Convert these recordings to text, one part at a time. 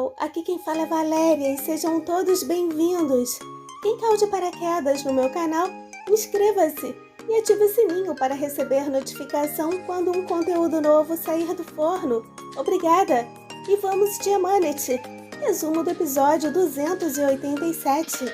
pessoal, aqui quem fala é Valéria e sejam todos bem-vindos. Quem caiu de paraquedas no meu canal, inscreva-se e ative o sininho para receber notificação quando um conteúdo novo sair do forno. Obrigada! E vamos de Amanete, resumo do episódio 287.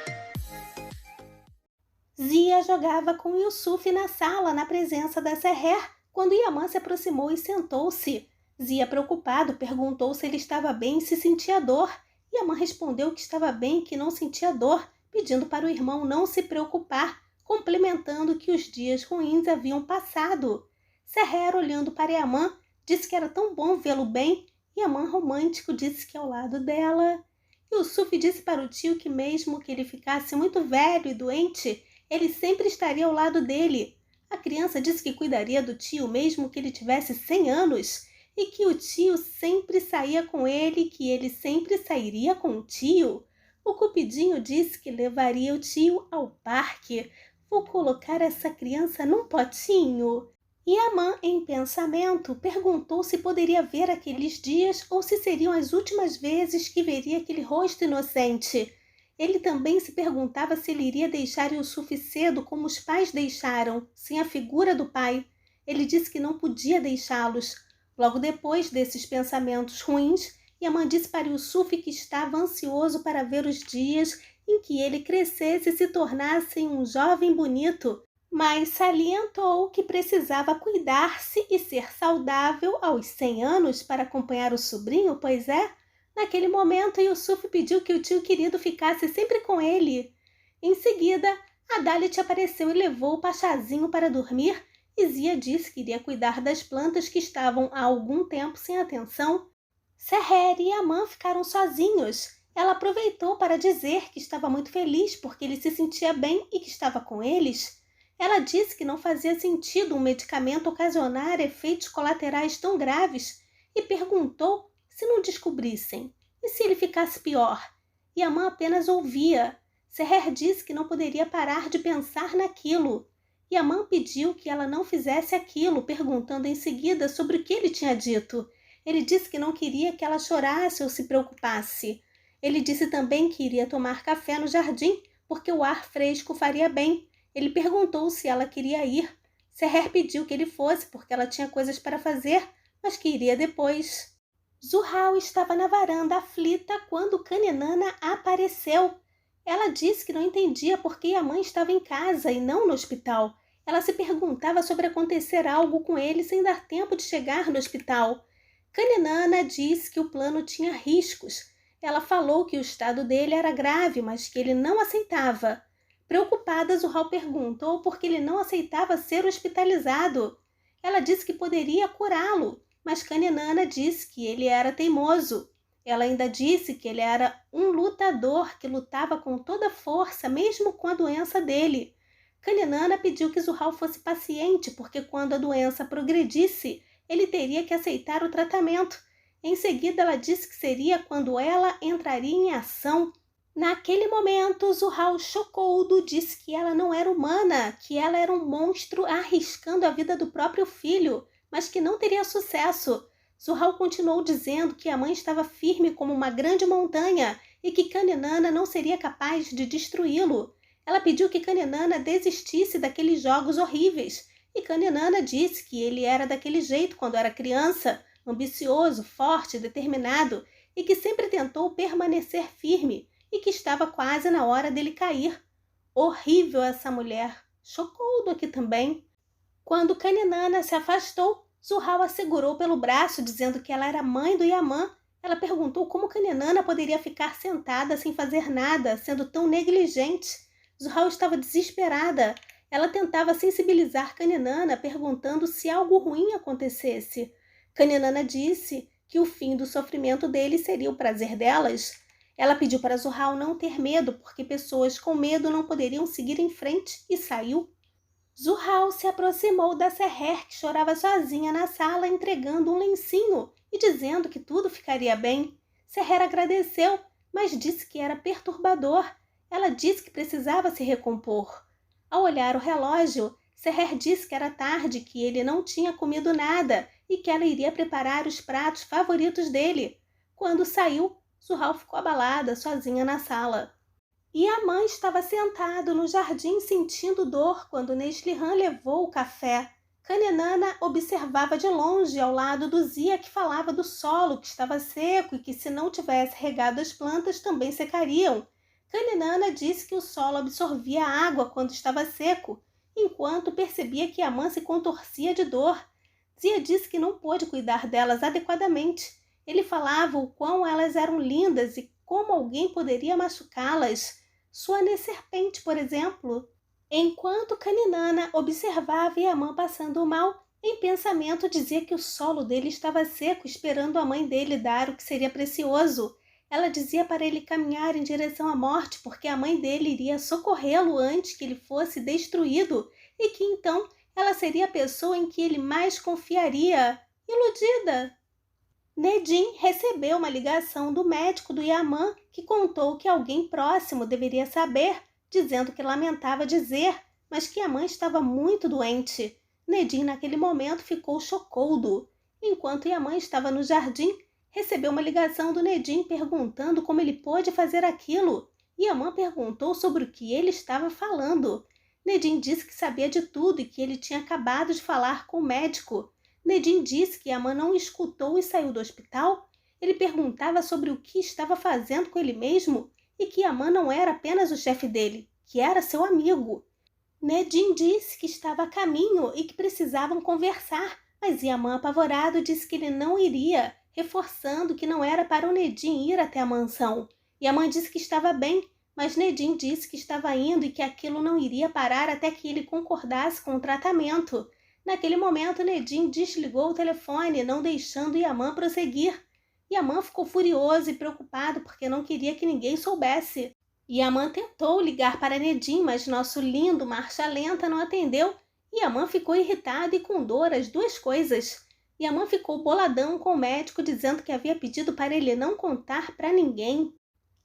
Zia jogava com Yusuf na sala na presença da Seher quando Yaman se aproximou e sentou-se. Zia, preocupado, perguntou se ele estava bem e se sentia dor. Yaman respondeu que estava bem e que não sentia dor, pedindo para o irmão não se preocupar, complementando que os dias ruins haviam passado. Seher, olhando para Yaman, disse que era tão bom vê-lo bem. Yaman, romântico, disse que ao lado dela. Yusuf disse para o tio que mesmo que ele ficasse muito velho e doente, ele sempre estaria ao lado dele. A criança disse que cuidaria do tio mesmo que ele tivesse 100 anos. E que o tio sempre saía com ele, que ele sempre sairia com o tio. O Cupidinho disse que levaria o tio ao parque. Vou colocar essa criança num potinho. Yaman, em pensamento, perguntou se poderia ver aqueles dias ou se seriam as últimas vezes que veria aquele rosto inocente. Ele também se perguntava se ele iria deixar Yusuf cedo como os pais deixaram, sem a figura do pai. Ele disse que não podia deixá-los. Logo depois desses pensamentos ruins, Yaman disse para Yusuf que estava ansioso para ver os dias em que ele crescesse e se tornasse um jovem bonito, mas salientou que precisava cuidar-se e ser saudável aos 100 anos para acompanhar o sobrinho, pois é, naquele momento Yusuf pediu que o tio querido ficasse sempre com ele. Em seguida, Adalit apareceu e levou o Pachazinho para dormir. E Zia disse que iria cuidar das plantas que estavam há algum tempo sem atenção. Seher e Yaman ficaram sozinhos. Ela aproveitou para dizer que estava muito feliz porque ele se sentia bem e que estava com eles. Ela disse que não fazia sentido um medicamento ocasionar efeitos colaterais tão graves e perguntou se não descobrissem. E se ele ficasse pior? Yaman apenas ouvia. Seher disse que não poderia parar de pensar naquilo. Yaman pediu que ela não fizesse aquilo, perguntando em seguida sobre o que ele tinha dito. Ele disse que não queria que ela chorasse ou se preocupasse. Ele disse também que iria tomar café no jardim, porque o ar fresco faria bem. Ele perguntou se ela queria ir. Seher pediu que ele fosse, porque ela tinha coisas para fazer, mas que iria depois. Zuhal estava na varanda aflita quando Kaninana apareceu. Ela disse que não entendia por que a mãe estava em casa e não no hospital. Ela se perguntava sobre acontecer algo com ele sem dar tempo de chegar no hospital. Kaninana disse que o plano tinha riscos. Ela falou que o estado dele era grave, mas que ele não aceitava. Preocupada, Zuhal perguntou por que ele não aceitava ser hospitalizado. Ela disse que poderia curá-lo, mas Kaninana disse que ele era teimoso. Ela ainda disse que ele era um lutador que lutava com toda força, mesmo com a doença dele. Kaninana pediu que Zuhal fosse paciente, porque quando a doença progredisse, ele teria que aceitar o tratamento. Em seguida, ela disse que seria quando ela entraria em ação. Naquele momento, Zuhal, chocoudo, disse que ela não era humana, que ela era um monstro arriscando a vida do próprio filho, mas que não teria sucesso. Zuhal continuou dizendo que a mãe estava firme como uma grande montanha e que Kaninana não seria capaz de destruí-lo. Ela pediu que Kaninana desistisse daqueles jogos horríveis e Kaninana disse que ele era daquele jeito quando era criança, ambicioso, forte, determinado e que sempre tentou permanecer firme e que estava quase na hora dele cair. Horrível essa mulher, chocou-do aqui também. Quando Kaninana se afastou, Zuhal a segurou pelo braço, dizendo que ela era mãe do Yaman. Ela perguntou como Kaninana poderia ficar sentada sem fazer nada, sendo tão negligente. Zuhal estava desesperada. Ela tentava sensibilizar Kaninana, perguntando se algo ruim acontecesse. Kaninana disse que o fim do sofrimento dele seria o prazer delas. Ela pediu para Zuhal não ter medo, porque pessoas com medo não poderiam seguir em frente, e saiu. Zuhal se aproximou da Seher, que chorava sozinha na sala, entregando um lencinho e dizendo que tudo ficaria bem. Seher agradeceu, mas disse que era perturbador. Ela disse que precisava se recompor. Ao olhar o relógio, Seher disse que era tarde, que ele não tinha comido nada e que ela iria preparar os pratos favoritos dele. Quando saiu, Zurral ficou abalada, sozinha na sala. E a mãe estava sentado no jardim sentindo dor quando Neslihan levou o café. Kaninana observava de longe ao lado do Zia, que falava do solo que estava seco e que se não tivesse regado as plantas também secariam. Kaninana disse que o solo absorvia água quando estava seco, enquanto percebia que Yaman se contorcia de dor. Zia disse que não pôde cuidar delas adequadamente. Ele falava o quão elas eram lindas e como alguém poderia machucá-las. Sua serpente, por exemplo. Enquanto Kaninana observava Yaman passando mal, em pensamento dizia que o solo dele estava seco, esperando a mãe dele dar o que seria precioso. Ela dizia para ele caminhar em direção à morte, porque a mãe dele iria socorrê-lo antes que ele fosse destruído, e que então ela seria a pessoa em que ele mais confiaria. Iludida! Nedim recebeu uma ligação do médico do Yaman, que contou que alguém próximo deveria saber, dizendo que lamentava dizer, mas que a mãe estava muito doente. Nedim, naquele momento, ficou chocado. Enquanto a mãe estava no jardim, recebeu uma ligação do Nedim perguntando como ele pôde fazer aquilo. E a mãe perguntou sobre o que ele estava falando. Nedim disse que sabia de tudo e que ele tinha acabado de falar com o médico. Nedim disse que Yaman não escutou e saiu do hospital. Ele perguntava sobre o que estava fazendo com ele mesmo e que Yaman não era apenas o chefe dele, que era seu amigo. Nedim disse que estava a caminho e que precisavam conversar, mas Yaman, apavorado, disse que ele não iria, reforçando que não era para o Nedim ir até a mansão. Yaman disse que estava bem, mas Nedim disse que estava indo e que aquilo não iria parar até que ele concordasse com o tratamento. Naquele momento, Nedim desligou o telefone, não deixando Yaman prosseguir. Yaman ficou furioso e preocupado porque não queria que ninguém soubesse. Yaman tentou ligar para Nedim, mas nosso lindo marcha lenta não atendeu. Yaman ficou irritado e com dor, as duas coisas. Yaman ficou boladão com o médico, dizendo que havia pedido para ele não contar para ninguém.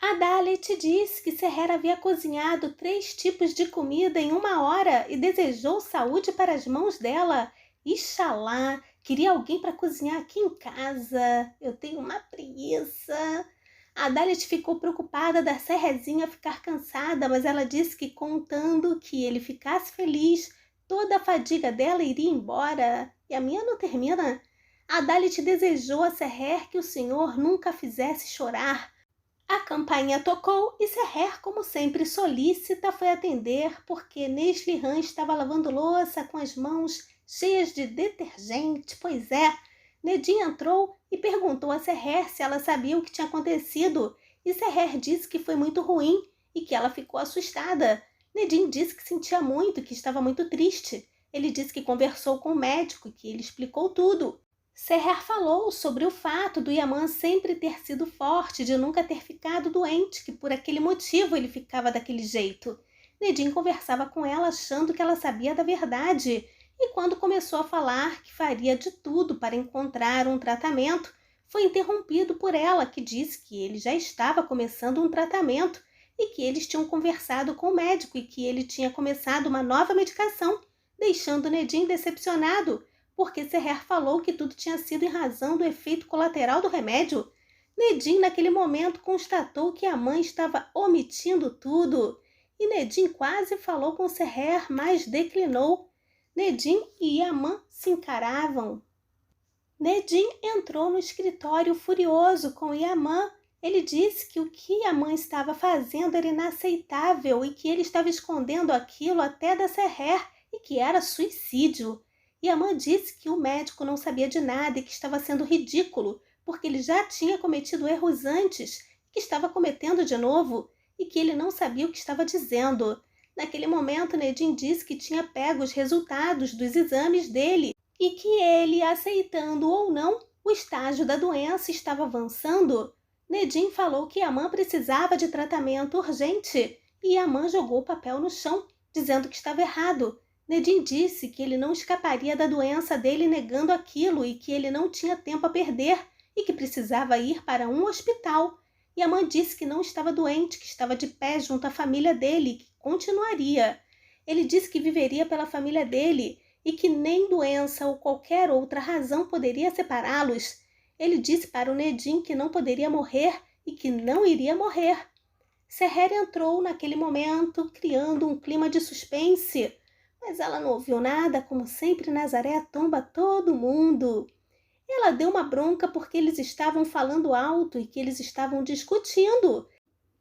Adalet disse que Seher havia cozinhado 3 tipos de comida em 1 hora e desejou saúde para as mãos dela. Ixalá, queria alguém para cozinhar aqui em casa. Eu tenho uma preguiça. Adalet ficou preocupada da Serrezinha ficar cansada, mas ela disse que contando que ele ficasse feliz, toda a fadiga dela iria embora. E a minha não termina. Adalet desejou a Seher que o Senhor nunca a fizesse chorar. A campainha tocou e Seher, como sempre solícita, foi atender porque Neslihan estava lavando louça com as mãos cheias de detergente. Pois é, Nedim entrou e perguntou a Seher se ela sabia o que tinha acontecido e Seher disse que foi muito ruim e que ela ficou assustada. Nedim disse que sentia muito e que estava muito triste. Ele disse que conversou com o médico e que ele explicou tudo. Seher falou sobre o fato do Yaman sempre ter sido forte, de nunca ter ficado doente, que por aquele motivo ele ficava daquele jeito. Nedim conversava com ela achando que ela sabia da verdade, e quando começou a falar que faria de tudo para encontrar um tratamento, foi interrompido por ela, que disse que ele já estava começando um tratamento e que eles tinham conversado com o médico e que ele tinha começado uma nova medicação, deixando Nedim decepcionado, porque Seher falou que tudo tinha sido em razão do efeito colateral do remédio. Nedim, naquele momento, constatou que a mãe estava omitindo tudo. E Nedim quase falou com Seher, mas declinou. Nedim e Yaman se encaravam. Nedim entrou no escritório furioso com Yaman. Ele disse que o que Yaman estava fazendo era inaceitável e que ele estava escondendo aquilo até da Seher e que era suicídio. Yaman disse que o médico não sabia de nada e que estava sendo ridículo, porque ele já tinha cometido erros antes, que estava cometendo de novo, e que ele não sabia o que estava dizendo. Naquele momento, Nedim disse que tinha pego os resultados dos exames dele e que ele, aceitando ou não, o estágio da doença estava avançando. Nedim falou que Yaman precisava de tratamento urgente e Yaman jogou o papel no chão, dizendo que estava errado. Nedim disse que ele não escaparia da doença dele negando aquilo e que ele não tinha tempo a perder e que precisava ir para um hospital. Yaman disse que não estava doente, que estava de pé junto à família dele e que continuaria. Ele disse que viveria pela família dele e que nem doença ou qualquer outra razão poderia separá-los. Ele disse para o Nedim que não poderia morrer e que não iria morrer. Seher entrou naquele momento, criando um clima de suspense, mas ela não ouviu nada, como sempre Nazaré tomba todo mundo. Ela deu uma bronca porque eles estavam falando alto e que eles estavam discutindo.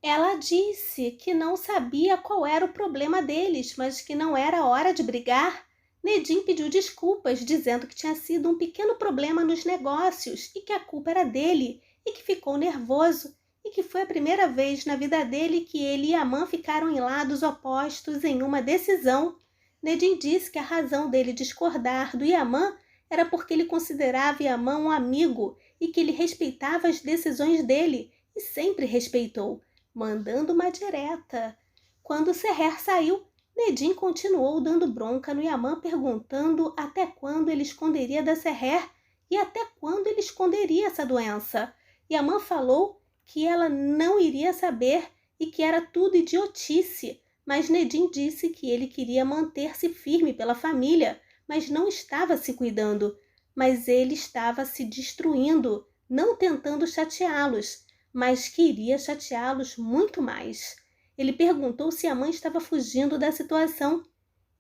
Ela disse que não sabia qual era o problema deles, mas que não era hora de brigar. Nedim pediu desculpas, dizendo que tinha sido um pequeno problema nos negócios e que a culpa era dele, e que ficou nervoso, e que foi a primeira vez na vida dele que ele e Amã ficaram em lados opostos em uma decisão. Nedim disse que a razão dele discordar do Yaman era porque ele considerava Yaman um amigo e que ele respeitava as decisões dele, e sempre respeitou, mandando uma direta. Quando Seher saiu, Nedim continuou dando bronca no Yaman, perguntando até quando ele esconderia da Seher e até quando ele esconderia essa doença. Yaman falou que ela não iria saber e que era tudo idiotice, mas Nedim disse que ele queria manter-se firme pela família, mas não estava se cuidando. Mas ele estava se destruindo, não tentando chateá-los, mas queria chateá-los muito mais. Ele perguntou se a mãe estava fugindo da situação.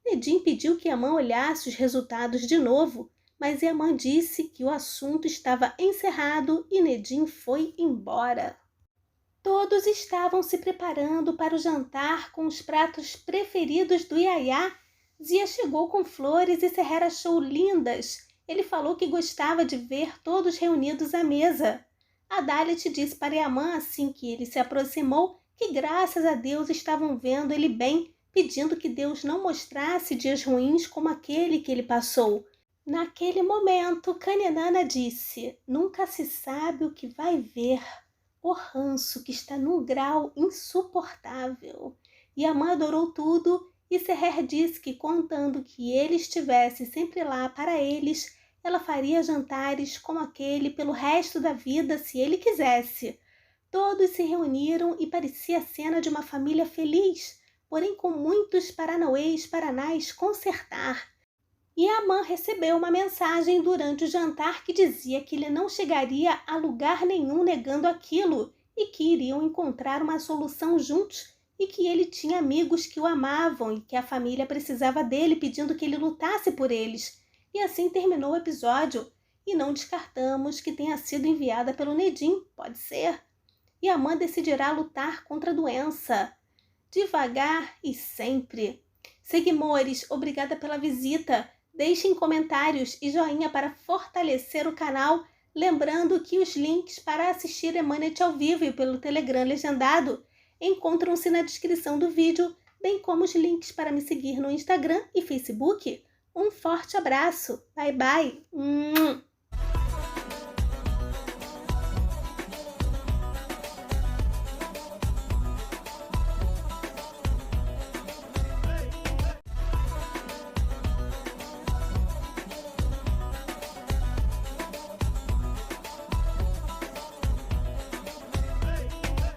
Nedim pediu que a mãe olhasse os resultados de novo, mas a mãe disse que o assunto estava encerrado e Nedim foi embora. Todos estavam se preparando para o jantar com os pratos preferidos do Yaya. Zia chegou com flores e Seher achou lindas. Ele falou que gostava de ver todos reunidos à mesa. A Dalit disse para Yaman, assim que ele se aproximou, que graças a Deus estavam vendo ele bem, pedindo que Deus não mostrasse dias ruins como aquele que ele passou. Naquele momento, Kaninana disse: nunca se sabe o que vai ver. O ranço que está num grau insuportável. Yaman adorou tudo e Seher disse que, contando que ele estivesse sempre lá para eles, ela faria jantares como aquele pelo resto da vida se ele quisesse. Todos se reuniram e parecia a cena de uma família feliz, porém com muitos paranauês paranás consertar. Yaman recebeu uma mensagem durante o jantar que dizia que ele não chegaria a lugar nenhum negando aquilo e que iriam encontrar uma solução juntos e que ele tinha amigos que o amavam e que a família precisava dele, pedindo que ele lutasse por eles. E assim terminou o episódio. E não descartamos que tenha sido enviada pelo Nedim, pode ser. Yaman decidirá lutar contra a doença. Devagar e sempre. Seguimores, obrigada pela visita. Deixem comentários e joinha para fortalecer o canal, lembrando que os links para assistir Emanet ao vivo e pelo Telegram legendado encontram-se na descrição do vídeo, bem como os links para me seguir no Instagram e Facebook. Um forte abraço. Bye, bye.